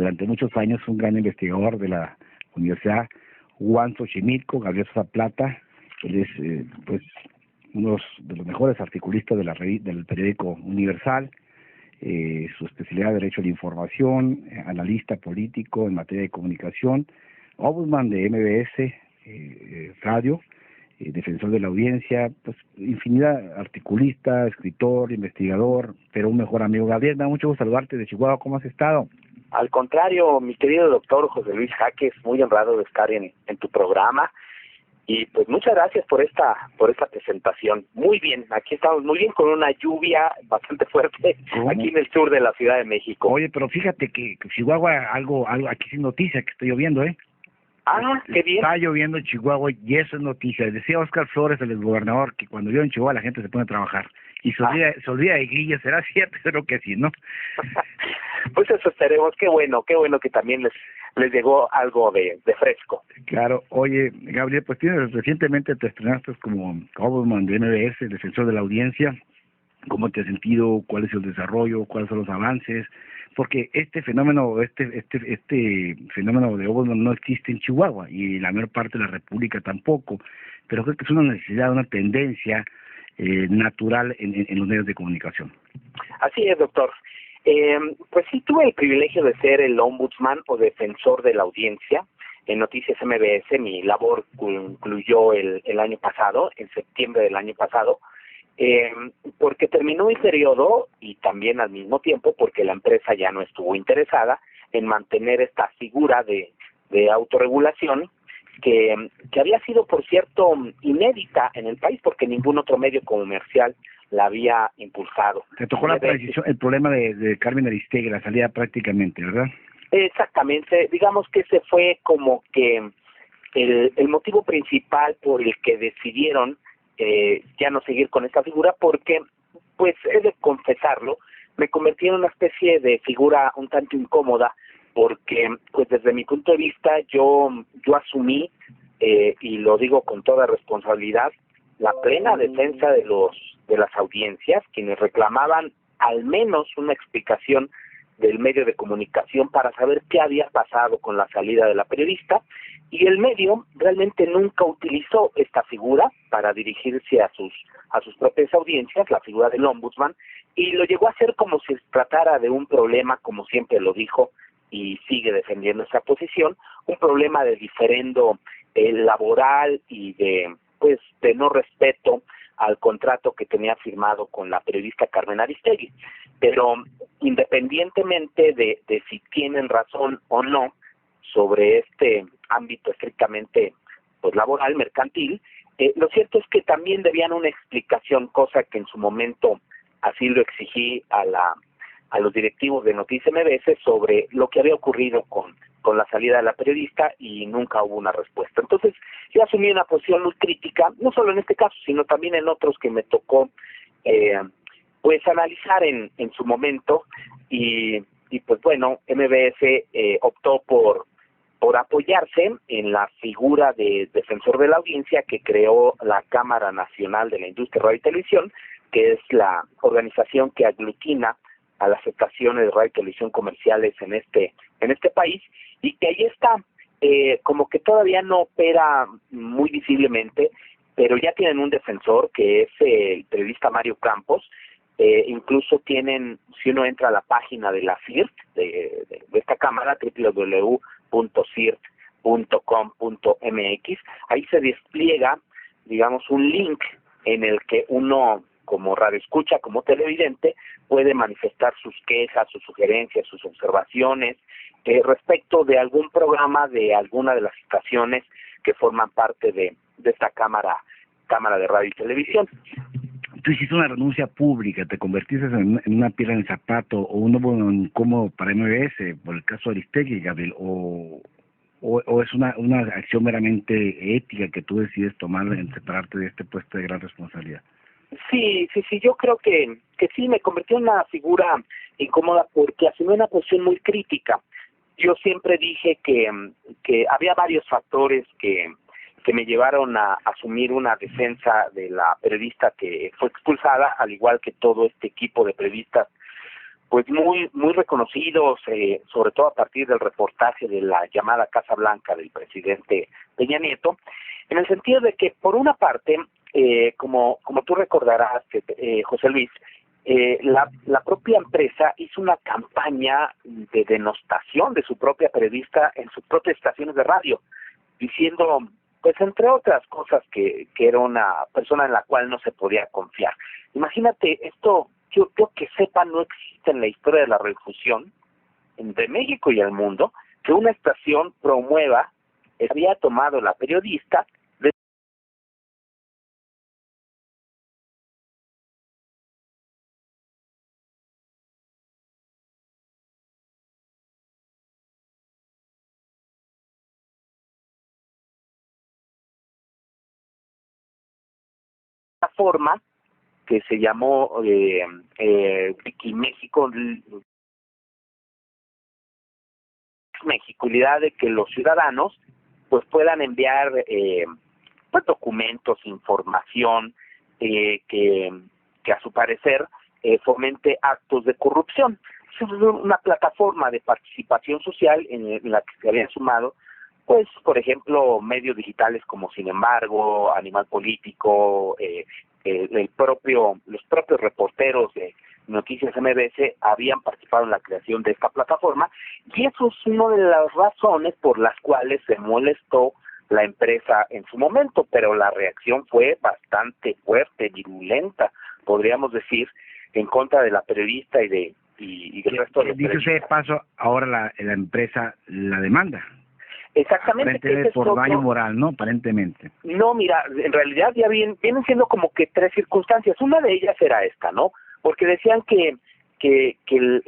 durante muchos años un gran investigador de la Universidad Juan Xochimilco, Gabriel Sosa Plata. Él es pues uno de los mejores articulistas de del periódico Universal. Su especialidad de Derecho a la Información, analista político en materia de comunicación, ombudsman de MBS Radio, defensor de la audiencia, pues infinidad, articulista, escritor, investigador, pero un mejor amigo. Gabriel, me da mucho gusto saludarte de Chihuahua. ¿Cómo has estado? Al contrario, mi querido doctor José Luis Jaques, muy honrado de estar en tu programa. Y pues muchas gracias por esta presentación. Muy bien, aquí estamos muy bien con una lluvia bastante fuerte. ¿Cómo? Aquí en el sur de la Ciudad de México. Oye, pero fíjate que Chihuahua, algo aquí sin noticia que está lloviendo, ¿eh? Ah, qué bien. Está lloviendo en Chihuahua y eso es noticia. Decía Óscar Flores, el exgobernador, que cuando llueve en Chihuahua la gente se pone a trabajar. Y se olvida de Guilla, ¿será cierto? Creo que sí, ¿no? Pues eso esperemos. Qué bueno que también les llegó algo de fresco. Claro. Oye, Gabriel, pues recientemente te estrenaste como ombudsman de MBS, defensor de la audiencia. ¿Cómo te has sentido? ¿Cuál es el desarrollo? ¿Cuáles son los avances? Porque este fenómeno de ombudsman no existe en Chihuahua y en la mayor parte de la República tampoco, pero creo que es una necesidad, una tendencia natural en los medios de comunicación. Así es, doctor. Pues sí, tuve el privilegio de ser el ombudsman o defensor de la audiencia en Noticias MBS. Mi labor concluyó el año pasado, en septiembre del año pasado, porque terminó mi periodo y también al mismo tiempo porque la empresa ya no estuvo interesada en mantener esta figura de autorregulación que había sido, por cierto, inédita en el país porque ningún otro medio comercial la había impulsado. Te tocó la transición, el problema de Carmen Aristegui, la salida prácticamente, ¿verdad? Exactamente, digamos que ese fue como que el motivo principal por el que decidieron ya no seguir con esta figura, porque, pues, he de confesarlo, me convertí en una especie de figura un tanto incómoda, porque, pues, desde mi punto de vista, yo asumí, y lo digo con toda responsabilidad, la plena defensa de las audiencias, quienes reclamaban al menos una explicación del medio de comunicación para saber qué había pasado con la salida de la periodista, y el medio realmente nunca utilizó esta figura para dirigirse a sus propias audiencias, la figura del ombudsman, y lo llegó a hacer como si se tratara de un problema, como siempre lo dijo y sigue defendiendo esa posición, un problema de diferendo laboral y de no respeto al contrato que tenía firmado con la periodista Carmen Aristegui. Pero independientemente de si tienen razón o no sobre este ámbito estrictamente laboral, mercantil, lo cierto es que también debían una explicación, cosa que en su momento así lo exigí a los directivos de Noticias MBS sobre lo que había ocurrido con la salida de la periodista y nunca hubo una respuesta. Entonces yo asumí una posición muy crítica, no solo en este caso, sino también en otros que me tocó analizar en su momento y pues bueno, MBS optó por apoyarse en la figura de defensor de la audiencia que creó la Cámara Nacional de la Industria de Radio y Televisión, que es la organización que aglutina a las estaciones de radio y televisión comerciales en este país, y que ahí está, como que todavía no opera muy visiblemente, pero ya tienen un defensor que es el periodista Mario Campos. Incluso tienen, si uno entra a la página de la CIRT, de esta cámara, www.cirt.com.mx, ahí se despliega, digamos, un link en el que uno, como radioescucha, como televidente, puede manifestar sus quejas, sus sugerencias, sus observaciones respecto de algún programa de alguna de las estaciones que forman parte de esta cámara de radio y televisión. Tú hiciste una renuncia pública, te convertiste en una piedra en el zapato o un nuevo incómodo para MBS por el caso de Aristegui, Gabriel, o es una acción meramente ética que tú decides tomar en separarte de este puesto de gran responsabilidad. Sí, yo creo que sí, me convertí en una figura incómoda porque asumí una posición muy crítica. Yo siempre dije que había varios factores que me llevaron a asumir una defensa de la periodista que fue expulsada, al igual que todo este equipo de periodistas pues muy reconocidos, sobre todo a partir del reportaje de la llamada Casa Blanca del presidente Peña Nieto, en el sentido de que, por una parte, como tú recordarás, José Luis, la propia empresa hizo una campaña de denostación de su propia periodista en sus propias estaciones de radio, diciendo, pues entre otras cosas, que era una persona en la cual no se podía confiar. Imagínate, esto, yo que sepa, no existe en la historia de la radiodifusión entre México y el mundo, que una estación promueva, había tomado la periodista de esta forma que se llamó Wikiméxico, Mexiculidad, de que los ciudadanos pues puedan enviar pues documentos, información que a su parecer fomente actos de corrupción. Es una plataforma de participación social en la que se habían sumado, pues, por ejemplo, medios digitales como Sin Embargo, Animal Político, los propios reporteros de Noticias MBS habían participado en la creación de esta plataforma, y eso es una de las razones por las cuales se molestó la empresa en su momento, pero la reacción fue bastante fuerte, virulenta, podríamos decir, en contra de la periodista y del resto de los dicho sea de paso, ahora la empresa la demanda. Exactamente. Aparentemente por daño moral, ¿no? Aparentemente. No, mira, en realidad ya vienen siendo como que tres circunstancias. Una de ellas era esta, ¿no? Porque decían que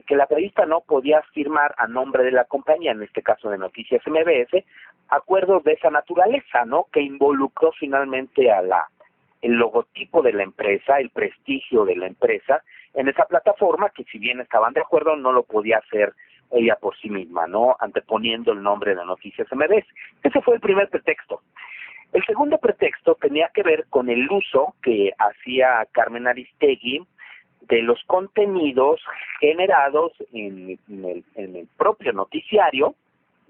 la periodista no podía firmar a nombre de la compañía, en este caso de Noticias MBS, acuerdos de esa naturaleza, ¿no? Que involucró finalmente a el logotipo de la empresa, el prestigio de la empresa en esa plataforma, que si bien estaban de acuerdo, no lo podía hacer ella por sí misma, ¿no? Anteponiendo el nombre de Noticias MBS. Ese fue el primer pretexto. El segundo pretexto tenía que ver con el uso que hacía Carmen Aristegui de los contenidos generados en el propio noticiario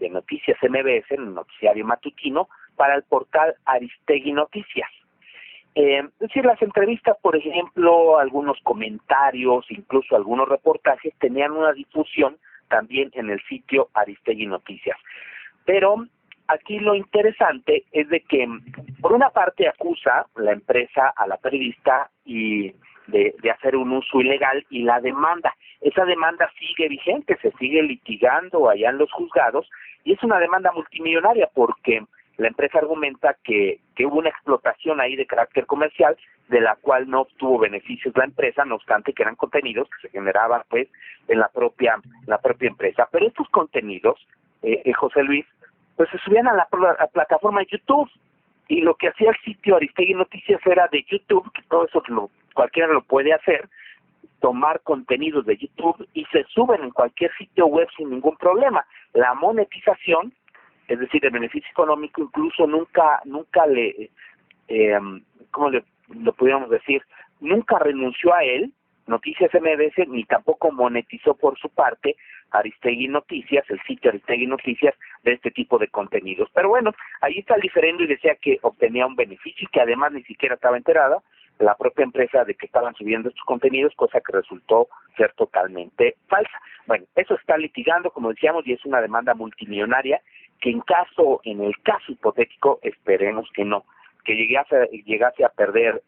de Noticias MBS, en el noticiario matutino, para el portal Aristegui Noticias. Es decir, las entrevistas, por ejemplo, algunos comentarios, incluso algunos reportajes, tenían una difusión también en el sitio Aristegui Noticias. Pero aquí lo interesante es de que, por una parte, acusa la empresa a la periodista y de hacer un uso ilegal, y la demanda. Esa demanda sigue vigente, se sigue litigando allá en los juzgados, y es una demanda multimillonaria porque la empresa argumenta que hubo una explotación ahí de carácter comercial, de la cual no obtuvo beneficios la empresa, no obstante que eran contenidos que se generaban pues en la propia empresa. Pero estos contenidos, José Luis, pues se subían a la plataforma de YouTube, y lo que hacía el sitio Aristegui Noticias era de YouTube, que todo eso cualquiera lo puede hacer, tomar contenidos de YouTube y se suben en cualquier sitio web sin ningún problema. La monetización, es decir, el beneficio económico, incluso nunca ¿cómo lo pudiéramos decir? Nunca renunció a él, Noticias MBS, ni tampoco monetizó por su parte Aristegui Noticias, el sitio Aristegui Noticias, de este tipo de contenidos. Pero bueno, ahí está el diferendo, y decía que obtenía un beneficio y que además ni siquiera estaba enterada la propia empresa de que estaban subiendo estos contenidos, cosa que resultó ser totalmente falsa. Bueno, eso está litigando, como decíamos, y es una demanda multimillonaria que en el caso hipotético, esperemos que no, que llegase a perder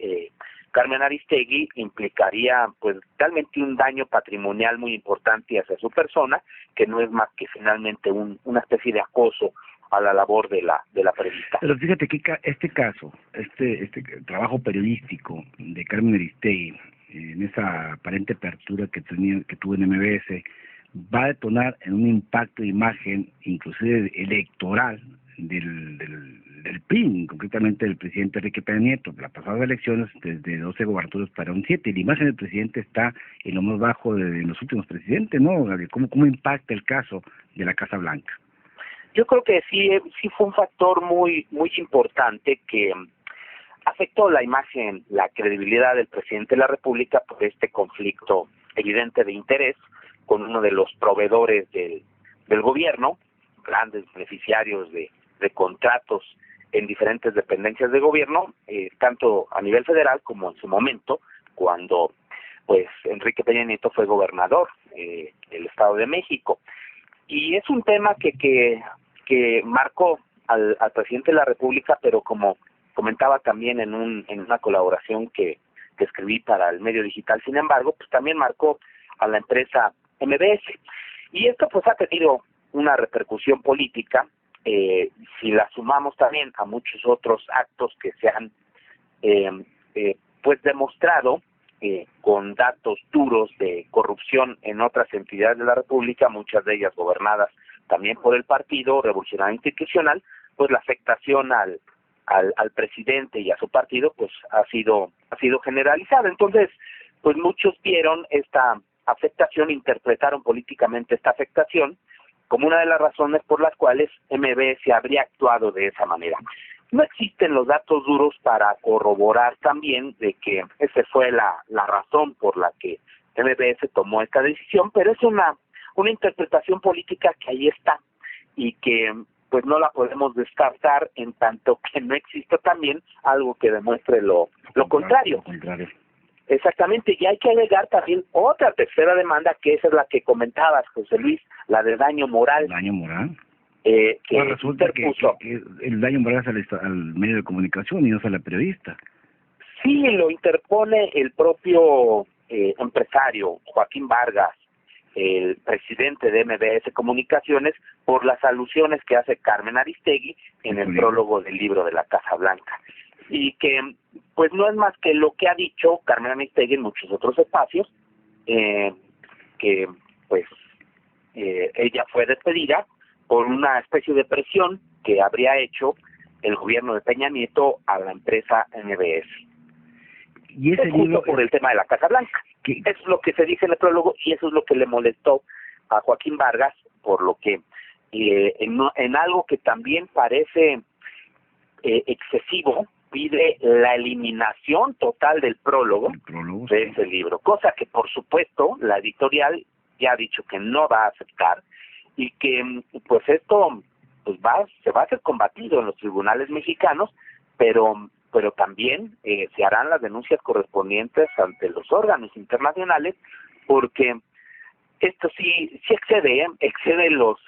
Carmen Aristegui, implicaría pues realmente un daño patrimonial muy importante hacia su persona, que no es más que finalmente una especie de acoso a la labor de la periodista. Pero fíjate que este caso, este trabajo periodístico de Carmen Aristegui, en esa aparente apertura que tuvo en MBS, va a detonar en un impacto de imagen, inclusive electoral, del PRI, concretamente del presidente Enrique Peña Nieto. Las pasadas elecciones, desde 12 gobernaturas para un 7, y la imagen del presidente está en lo más bajo de los últimos presidentes, ¿no? ¿Cómo impacta el caso de la Casa Blanca? Yo creo que sí fue un factor muy importante que afectó la imagen, la credibilidad del presidente de la República por este conflicto evidente de interés con uno de los proveedores del gobierno, grandes beneficiarios de contratos en diferentes dependencias de gobierno, tanto a nivel federal como en su momento, cuando pues Enrique Peña Nieto fue gobernador del Estado de México. Y es un tema que marcó al presidente de la República, pero como comentaba también en una colaboración que escribí para el medio digital, sin embargo, pues también marcó a la empresa MBS. Y esto pues ha tenido una repercusión política, si la sumamos también a muchos otros actos que se han pues demostrado con datos duros de corrupción en otras entidades de la República, muchas de ellas gobernadas también por el Partido Revolucionario Institucional, pues la afectación al presidente y a su partido pues ha sido generalizada. Entonces, pues muchos vieron esta afectación, interpretaron políticamente esta afectación como una de las razones por las cuales MBS habría actuado de esa manera. No existen los datos duros para corroborar también de que esa fue la razón por la que MBS tomó esta decisión, pero es una interpretación política que ahí está y que pues no la podemos descartar en tanto que no existe también algo que demuestre lo contrario. Exactamente, y hay que agregar también otra tercera demanda, que esa es la que comentabas, José Luis, la de daño moral. ¿Daño moral? Que resulta que el daño moral es al medio de comunicación y no es a la periodista. Sí, lo interpone el propio empresario, Joaquín Vargas, el presidente de MBS Comunicaciones, por las alusiones que hace Carmen Aristegui en el prólogo del libro de la Casa Blanca. Y que pues no es más que lo que ha dicho Carmen Aristegui en muchos otros espacios, que pues ella fue despedida por una especie de presión que habría hecho el gobierno de Peña Nieto a la empresa MBS. Y ese libro por el tema de la Casa Blanca. Eso es lo que se dice en el prólogo y eso es lo que le molestó a Joaquín Vargas, por lo que en algo que también parece excesivo, pide la eliminación total del prólogo de ese libro, cosa que por supuesto la editorial ya ha dicho que no va a aceptar y que pues esto pues se va a ser combatido en los tribunales mexicanos, pero también se harán las denuncias correspondientes ante los órganos internacionales, porque esto sí excede los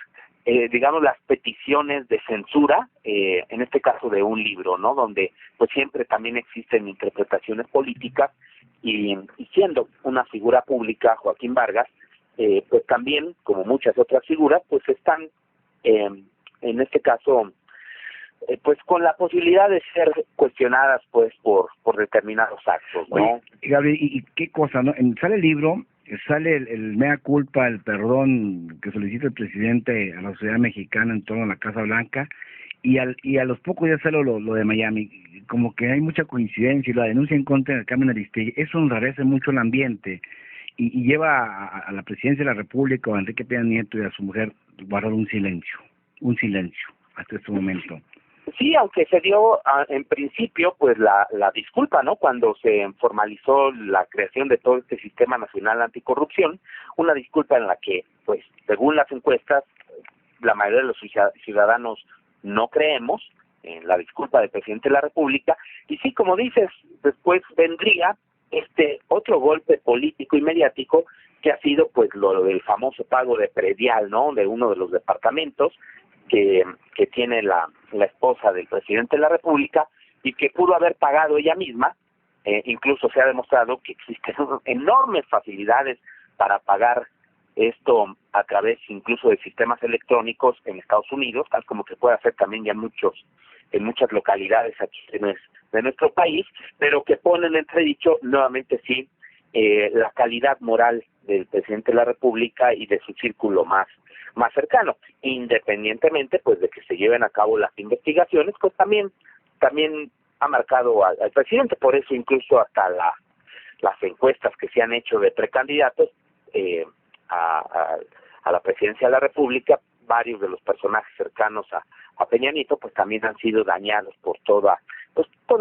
digamos las peticiones de censura, en este caso de un libro, ¿no? Donde pues siempre también existen interpretaciones políticas y siendo una figura pública, Joaquín Vargas, pues también, como muchas otras figuras, pues están en este caso pues con la posibilidad de ser cuestionadas pues por determinados actos, ¿no? Oye, Gabriel, ¿y qué cosa, no? Sale el libro, sale el mea culpa, el perdón que solicita el presidente a la sociedad mexicana en torno a la Casa Blanca, y a los pocos días sale lo de Miami, como que hay mucha coincidencia, y la denuncia en contra de Carmen Aristegui, eso enrarece mucho el ambiente, y lleva a la presidencia de la República, o a Enrique Peña Nieto y a su mujer, guardar un silencio hasta este momento. Sí, aunque se dio en principio pues la disculpa, ¿no? Cuando se formalizó la creación de todo este sistema nacional anticorrupción, una disculpa en la que pues según las encuestas la mayoría de los ciudadanos no creemos en la disculpa del presidente de la República, y sí, como dices, después vendría este otro golpe político y mediático que ha sido pues lo del famoso pago de predial, ¿no? De uno de los departamentos que tiene la esposa del presidente de la República y que pudo haber pagado ella misma. Incluso se ha demostrado que existen enormes facilidades para pagar esto a través incluso de sistemas electrónicos en Estados Unidos, tal como se puede hacer también ya en muchas localidades aquí de nuestro país, pero que ponen en entredicho nuevamente sí la calidad moral del presidente de la República y de su círculo más cercano, independientemente pues de que se lleven a cabo las investigaciones, pues también ha marcado al presidente. Por eso incluso hasta las encuestas que se han hecho de precandidatos a la presidencia de la República, varios de los personajes cercanos a Peña Nieto pues también han sido dañados por toda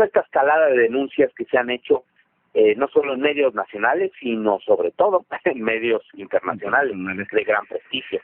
esta escalada de denuncias que se han hecho no solo en medios nacionales, sino sobre todo en medios internacionales de gran prestigio.